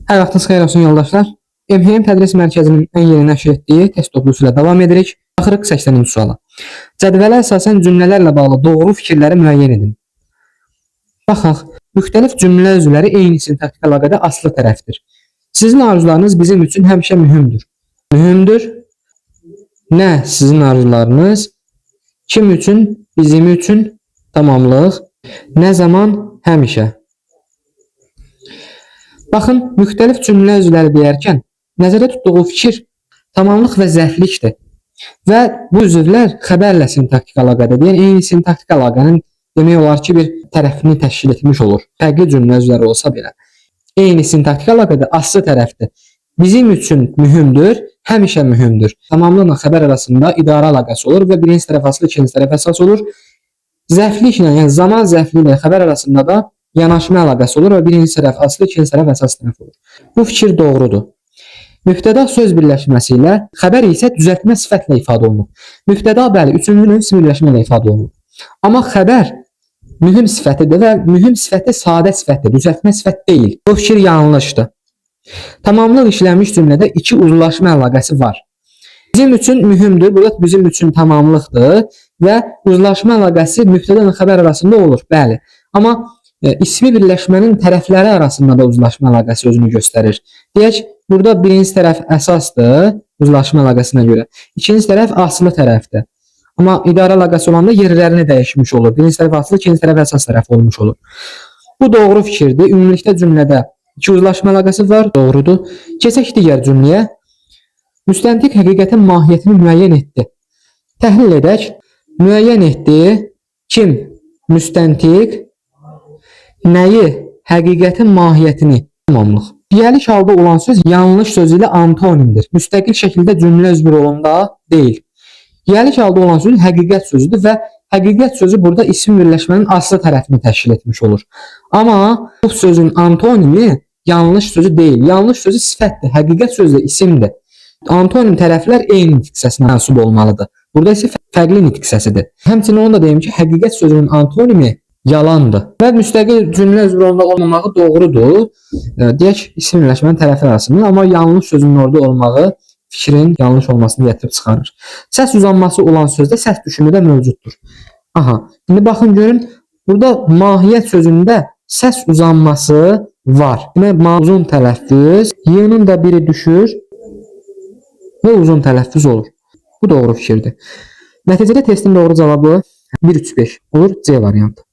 Hər vaxtınız xeyir olsun yoldaşlar. MHM Tədris Mərkəzinin ən yeni nəşr etdiyi test toplusu ilə davam edirik. Baxırıq 80-ci suala. Cədvələ əsasən cümlələrlə bağlı doğru fikirləri müəyyən edin. Baxaq, müxtəlif cümlə üzvləri eyni sintaktik əlaqədə aslı tərəfdir. Sizin arzularınız bizim üçün həmişə mühümdür. Mühümdür. Nə sizin arzularınız? Kim üçün? Bizim üçün. Tamamlıq. Nə zaman? Həmişə. Baxın, müxtəlif cümlə üzvləri deyərkən nəzərdə tutduğu fikir tamamlıq və zərflikdir. Və bu üzvlər xəbərlə sintaktik əlaqədə deyən eyni sintaktik əlaqənin demək olar ki, bir tərəfini təşkil etmiş olur. Fərqli cümlə üzvləri olsa belə. Eyni sintaktik əlaqədə aslı tərəfdir. Bizim üçün mühümdür, həmişə mühümdür. Tamamlıqla xəbər arasında idarə əlaqəsi olur və birinci tərəf aslı, ikinci tərəf əsas olur. Zərfliklə, yəni zaman zərfliyi ilə xəbər arasında da yanaşma əlaqəsi olur və birinci tərəf aslı, ikinci tərəf əsas tərəf olur. Bu fikir doğrudur. Mübtəda söz birləşməsi ilə, xəbər isə düzəltmə sifətlə ifadə olunur. Mübtəda bəli, üçüncü növ isim birləşmə ilə ifadə olunur. Amma xəbər mühüm sifətidir və mühüm sifəti sadə sifətdir, düzəltmə sifət deyil. Bu fikir yanlışdır. Tamamlıq işlənmiş cümlədə iki uzlaşma əlaqəsi var. Bizim üçün mühümdür, burada bizim üçün tamamlıqdır və uzlaşma əlaqəsi mübtəda ilə xəbər arasında olur, bəli. Amma ismi birləşmənin tərəfləri arasında da uzlaşma əlaqəsi özünü göstərir. Deyək, burada birinci tərəf əsasdır, uzlaşma əlaqəsinə görə. İkinci tərəf aslı tərəfdir. Amma idarə əlaqəsi olanda yerlərini dəyişmiş olur. Birinci tərəf aslı, ikinci tərəf əsas tərəf olmuş olur. Bu doğru fikirdir. Ümumilikdə cümlədə iki uzlaşma əlaqəsi var, doğrudur. Keçək digər cümləyə. Müstəntiq həqiqətin mahiyyətini müəyyən etdi. Təhlil edək. Müəyyən etdi. Kim? Müstəntiq. Nəyi? Həqiqətin mahiyyətini. Tamamlıq. Diğerlik halda olan söz yanlış sözü ilə antonimdir. Müstəqil şəkildə cümlə üzvü rolunda deyil. Diğerlik halda olan söz həqiqət sözüdür və həqiqət sözü burada isim birləşmənin aslı tərəfini təşkil etmiş olur. Amma bu sözün antonimi yanlış sözü deyil. Yanlış sözü sifətdir. Həqiqət sözü də isimdir. Antonim tərəflər eyni nitq hissəsinə mənsub olmalıdır. Burada isə fərqli nitq hissəsidir. Həmçinin onu da deyim ki, həqiqət sözünün antonimi yalandır. Və müstəqil cümlə üzvü rolunda olmamağı doğrudur. Deyək, isim birləşmənin tərəfləri arasında, amma yanlış sözünün orada olmağı fikrin yanlış olmasını gətirib çıxarır. Səs uzanması olan sözdə səs düşümü də mövcuddur. Aha, indi baxın görün, burada mahiyyət sözündə səs uzanması var. Demək, uzun tələffüz, y-nın da biri düşür və uzun tələffüz olur. Bu doğru fikirdir. Nəticədə testin doğru cavabı 1-3-5 olur, C variantı.